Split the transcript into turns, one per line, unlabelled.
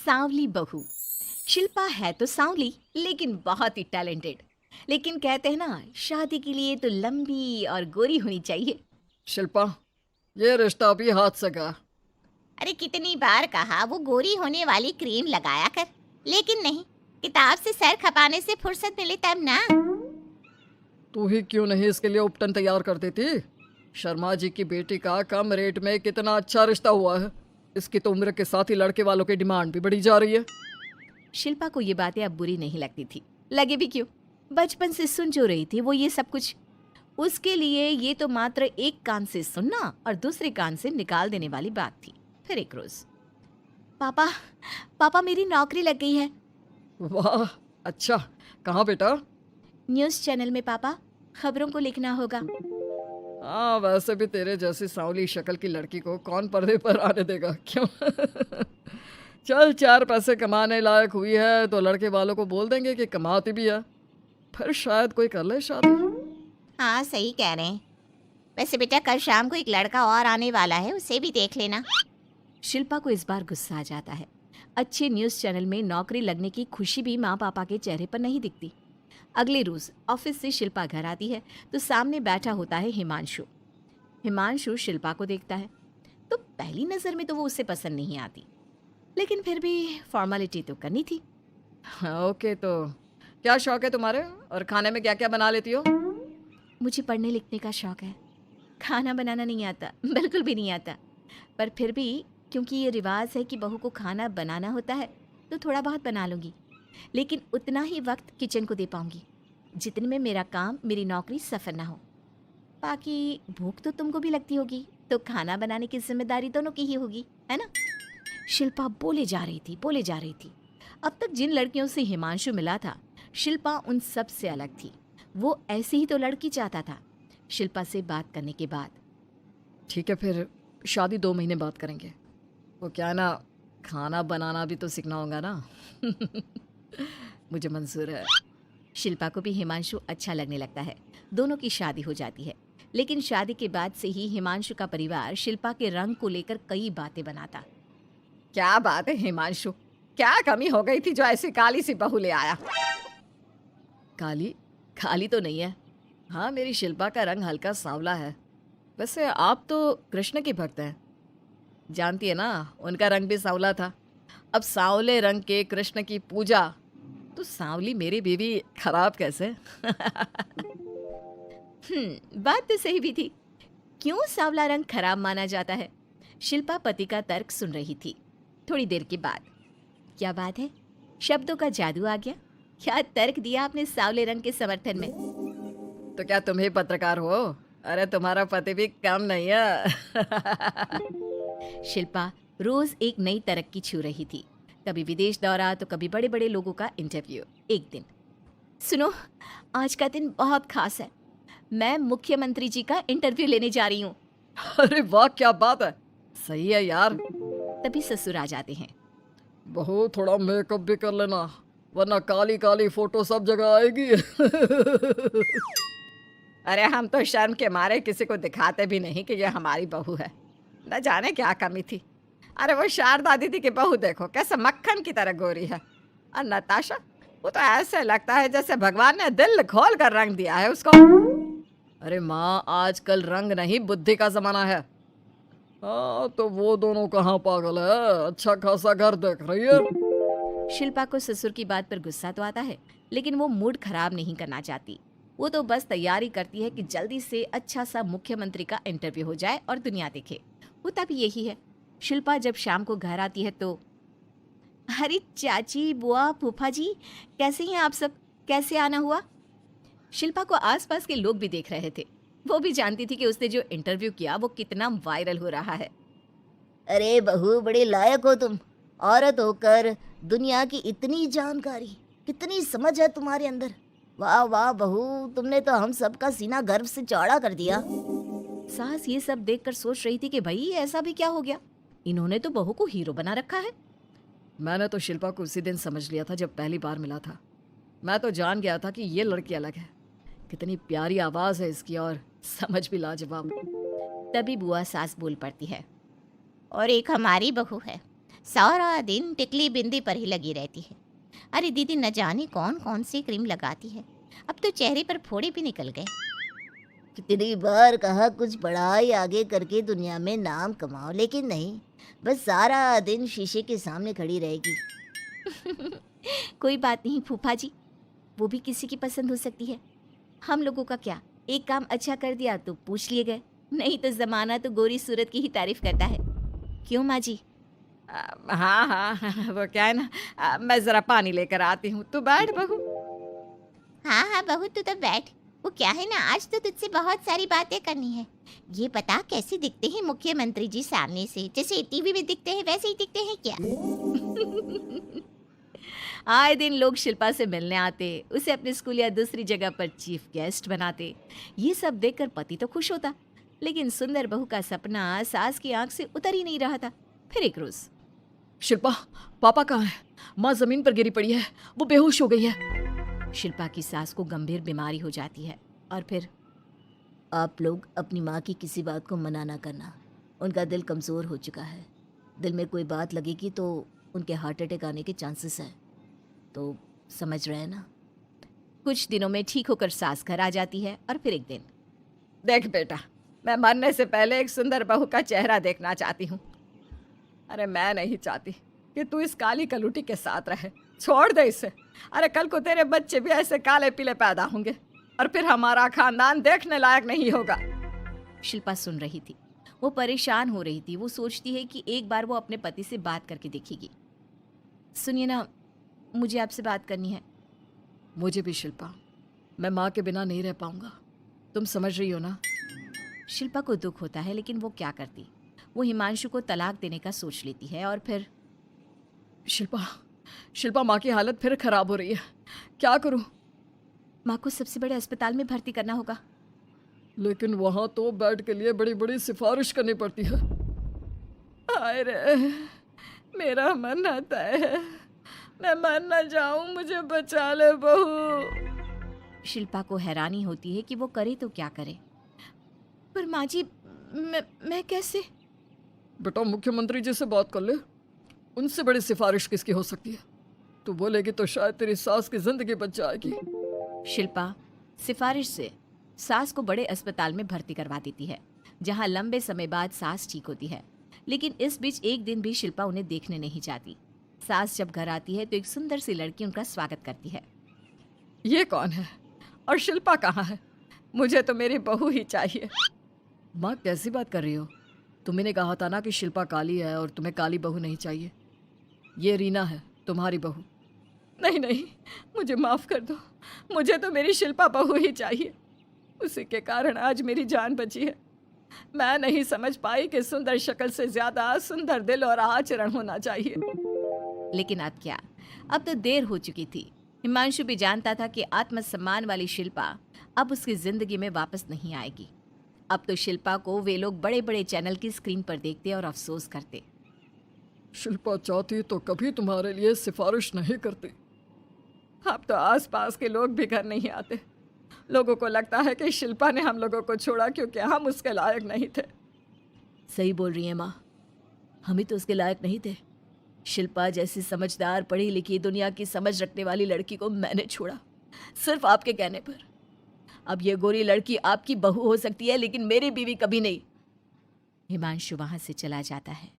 सांवली बहू। शिल्पा है तो सांवली लेकिन बहुत ही टैलेंटेड। लेकिन कहते हैं ना, शादी के लिए तो लंबी और गोरी होनी चाहिए।
शिल्पा, ये रिश्ता अभी हाथ से गया।
अरे कितनी बार कहा वो गोरी होने वाली क्रीम लगाया कर, लेकिन नहीं, किताब से सर खपाने से फुर्सत मिले तब ना।
तू ही क्यों नहीं इसके लिए उपटन तैयार कर देती? शर्मा जी की बेटी का कम रेट में कितना अच्छा रिश्ता हुआ है। इसकी तो उम्र के साथ ही लड़के वालों की डिमांड भी बढ़ी जा रही है।
शिल्पा को ये बातें अब बुरी नहीं लगती थी। लगे भी क्यों, बचपन से सुन जो रही थी वो ये सब कुछ। उसके लिए ये तो मात्र एक कान से सुनना और दूसरे कान से निकाल देने वाली बात थी। फिर एक रोज, पापा पापा मेरी नौकरी लग गई है।
वाह, अच्छा। कहाँ बेटा?
न्यूज़ चैनल में पापा, खबरों को लिखना होगा।
हाँ, वैसे भी तेरे जैसी सांवली शक्ल की लड़की को कौन पर्दे पर आने देगा, क्यों? चल, 4 पैसे कमाने लायक हुई है तो लड़के वालों को बोल देंगे कि कमाती भी है। फिर शायद कोई कर ले शादी।
हाँ सही कह रहे हैं। वैसे बेटा कल शाम को एक लड़का और आने वाला है, उसे भी देख लेना।
शिल्पा को इस बार गुस्सा आ जाता है। अच्छे न्यूज़ चैनल में नौकरी लगने की खुशी भी माँ पापा के चेहरे पर नहीं दिखती। अगले रोज ऑफिस से शिल्पा घर आती है तो सामने बैठा होता है हिमांशु। हिमांशु शिल्पा को देखता है तो पहली नज़र में तो वो उसे पसंद नहीं आती, लेकिन फिर भी फॉर्मेलिटी तो करनी थी।
हाँ, ओके, तो क्या शौक है तुम्हारे और खाने में क्या क्या बना लेती हो?
मुझे पढ़ने लिखने का शौक है। खाना बनाना नहीं आता, बिल्कुल भी नहीं आता। पर फिर भी क्योंकि ये रिवाज है कि बहू को खाना बनाना होता है तो थोड़ा बहुत बना लूँगी, लेकिन उतना ही वक्त किचन को दे पाऊंगी जितने में मेरा काम, मेरी नौकरी सफ़र ना हो। बाकी भूख तो तुमको भी लगती होगी, तो खाना बनाने की जिम्मेदारी दोनों की ही होगी, है ना? शिल्पा बोले जा रही थी, बोले जा रही थी। अब तक जिन लड़कियों से हिमांशु मिला था, शिल्पा उन सब से अलग थी। वो ऐसी ही तो लड़की चाहता था। शिल्पा से बात करने के बाद,
ठीक है, फिर शादी 2 महीने बाद करेंगे। वो क्या है ना, खाना बनाना भी तो सीखना होगा ना। मुझे मंजूर है।
शिल्पा को भी हिमांशु अच्छा लगने लगता है। दोनों की शादी हो जाती है, लेकिन शादी के बाद से ही हिमांशु का परिवार शिल्पा के रंग को लेकर कई बातें बनाता।
क्या बात है हिमांशु, क्या कमी हो गई थी जो ऐसी काली सी बहू ले आया? काली? काली तो नहीं है। हाँ, मेरी शिल्पा का रंग हल्का सांवला है। वैसे आप तो कृष्ण के भक्त हैं, जानती है ना, उनका रंग भी सांवला था। अब सांवले रंग के कृष्ण की पूजा, तो सांवली मेरी बीवी खराब कैसे?
बात तो सही भी थी। क्यों सांवला रंग खराब माना जाता है? शिल्पा पति का तर्क सुन रही थी। थोड़ी देर के बाद, क्या बात है, शब्दों का जादू आ गया। क्या तर्क दिया आपने सांवले रंग के समर्थन में?
तो क्या तुम ही पत्रकार हो? अरे तुम्हारा पति भी कम नहीं है।
शिल्पा रोज एक नई तरक्की छू रही थी। कभी विदेश दौरा तो कभी बड़े बड़े लोगों का इंटरव्यू। एक दिन, सुनो, आज का दिन बहुत खास है। मैं मुख्यमंत्री जी का इंटरव्यू लेने जा रही हूँ।
अरे वाह, क्या बात है, सही है यार।
तभी ससुर आ जाते हैं।
बहू, थोड़ा मेकअप भी कर लेना, वरना काली काली फोटो सब जगह आएगी। अरे हम तो शर्म के मारे किसी को दिखाते भी नहीं कि ये हमारी बहू है। न जाने क्या कमी थी। अरे वो शारदा दीदी की बहू देखो, कैसे मक्खन की तरह गोरी है। और नताशा, वो तो ऐसे लगता है जैसे भगवान ने दिल खोल कर रंग दिया है उसको। अरे माँ, आजकल रंग नहीं बुद्धि का जमाना है। हाँ, तो वो दोनों कहाँ पागल है, अच्छा खासा घर देख रही है।
शिल्पा को ससुर की बात पर गुस्सा तो आता है, लेकिन वो मूड खराब नहीं करना चाहती। वो तो बस तैयारी करती है कि जल्दी से अच्छा सा मुख्यमंत्री का इंटरव्यू हो जाए और दुनिया देखे। होता भी यही है। शिल्पा जब शाम को घर आती है तो, अरे चाची, बुआ, फूफा जी, कैसे हैं आप सब? कैसे आना हुआ? शिल्पा को आसपास के लोग भी देख रहे थे। वो भी जानती थी कि उसने जो इंटरव्यू किया वो कितना वायरल हो रहा है।
अरे बहू, बड़े लायक हो तुम। औरत होकर दुनिया की इतनी जानकारी, कितनी समझ है तुम्हारे अंदर। वाह वाह बहू, तुमने तो हम सबका सीना गर्व से चौड़ा कर दिया।
सास ये सब देखकर सोच रही थी कि भाई ऐसा भी क्या हो गया, इन्होंने तो बहू को हीरो बना रखा है।
मैंने तो शिल्पा को उसी दिन समझ लिया था जब पहली बार मिला था। मैं तो जान गया था कि ये लड़की अलग है। कितनी प्यारी आवाज है इसकी और समझ भी लाजवाब।
तभी बुआ सास बोल पड़ती है।
और एक हमारी बहू है, सारा दिन टिकली बिंदी पर ही लगी रहती है। अरे दीदी, न जाने कौन कौन सी क्रीम लगाती है, अब तो चेहरे पर फोड़े भी निकल गए।
कितनी बार कहा कुछ पढ़ाई आगे करके दुनिया में नाम कमाओ, लेकिन नहीं, बस सारा दिन शीशे के सामने खड़ी रहेगी।
कोई बात नहीं फूफा जी, वो भी किसी की पसंद हो सकती है। हम लोगों का क्या, एक काम अच्छा कर दिया तो पूछ लिए गए, नहीं तो जमाना तो गोरी सूरत की ही तारीफ करता है। क्यों माँ जी?
हाँ हाँ, वो क्या है ना, मैं ज़रा पानी लेकर आती हूँ, तू बैठ बहू।
हाँ हाँ बहू, तू तो बैठ। वो क्या है ना, आज तो तुझसे बहुत सारी बातें करनी है। ये बता, कैसे दिखते हैं मुख्यमंत्री जी सामने से? जैसे टीवी में दिखते हैं वैसे ही दिखते हैं क्या?
आए दिन लोग शिल्पा से मिलने आते, उसे अपने स्कूल या दूसरी जगह पर चीफ गेस्ट बनाते। ये सब देखकर पति तो खुश होता, लेकिन सुंदर बहू का सपना सास की आंख से उतर ही नहीं रहा था। फिर एक रोज,
शिल्पा, पापा कहाँ है? माँ जमीन पर गिरी पड़ी है, वो बेहोश हो गई है।
शिल्पा की सास को गंभीर बीमारी हो जाती है और फिर
आप लोग अपनी माँ की किसी बात को मना ना करना, उनका दिल कमज़ोर हो चुका है। दिल में कोई बात लगेगी तो उनके हार्ट अटैक आने के चांसेस हैं, तो समझ रहे हैं ना।
कुछ दिनों में ठीक होकर सास घर आ जाती है और फिर एक दिन,
देख बेटा, मैं मरने से पहले एक सुंदर बहू का चेहरा देखना चाहती हूँ। अरे मैं नहीं चाहती कि तू इस काली कलूटी के साथ रहे, छोड़ दे इसे। अरे कल को तेरे बच्चे भी ऐसे काले पीले पैदा होंगे और फिर हमारा खानदान देखने लायक नहीं होगा।
शिल्पा सुन रही थी, वो परेशान हो रही थी। वो सोचती है कि एक बार वो अपने पति से बात करके देखेगी। सुनिए ना, मुझे आपसे बात करनी है।
मुझे भी शिल्पा, मैं माँ के बिना नहीं रह पाऊंगा, तुम समझ रही हो ना।
शिल्पा को दुख होता है, लेकिन वो क्या करती। वो हिमांशु को तलाक देने का सोच लेती है और फिर
शिल्पा, माँ की हालत फिर खराब हो रही है, क्या करूं?
माँ को सबसे बड़े अस्पताल में भर्ती करना होगा।
लेकिन वहां तो बेड के लिए बड़ी बड़ी सिफारिश करनी पड़ती है।
हाय रे, मेरा मन आता है, मैं मर न जाऊं, मुझे बचा ले बहू।
शिल्पा को हैरानी होती है कि वो करे तो क्या करे। पर माँ जी, मैं कैसे?
बेटा, मुख्यमंत्री जी से बात कर ले, उनसे बड़ी सिफारिश किसकी हो सकती है? तो बोलेगी तो शायद तेरी सास की जिंदगी बच जाएगी।
शिल्पा सिफारिश से सास को बड़े अस्पताल में भर्ती करवा देती है, जहां लंबे समय बाद सास ठीक होती है। लेकिन इस बीच एक दिन भी शिल्पा उन्हें देखने नहीं जाती। सास जब घर आती है तो एक सुंदर सी लड़की उनका स्वागत करती है।
ये कौन है और शिल्पा कहाँ है? मुझे तो मेरी बहू ही चाहिए।
माँ, कैसी बात कर रही हो? तुम्ही ने कहा था ना कि शिल्पा काली है और तुम्हें काली बहू नहीं चाहिए। ये रीना है, तुम्हारी बहू।
नहीं नहीं, मुझे माफ़ कर दो, मुझे तो मेरी शिल्पा बहू ही चाहिए। उसी के कारण आज मेरी जान बची है। मैं नहीं समझ पाई कि सुंदर शक्ल से ज़्यादा सुंदर दिल और आचरण होना चाहिए।
लेकिन अब क्या, अब तो देर हो चुकी थी। हिमांशु भी जानता था कि आत्मसम्मान वाली शिल्पा अब उसकी जिंदगी में वापस नहीं आएगी। अब तो शिल्पा को वे लोग बड़े बड़े चैनल की स्क्रीन पर देखते और अफसोस करते।
शिल्पा चाहती तो कभी तुम्हारे लिए सिफारिश नहीं करती।
अब तो आसपास के लोग भी घर नहीं आते। लोगों को लगता है कि शिल्पा ने हम लोगों को छोड़ा क्योंकि हम उसके लायक नहीं थे।
सही बोल रही है माँ, हम ही तो उसके लायक नहीं थे। शिल्पा जैसी समझदार, पढ़ी लिखी, दुनिया की समझ रखने वाली लड़की को मैंने छोड़ा, सिर्फ आपके कहने पर। अब ये गोरी लड़की आपकी बहू हो सकती है, लेकिन मेरी बीवी कभी नहीं।
हिमांशु वहां से चला जाता है।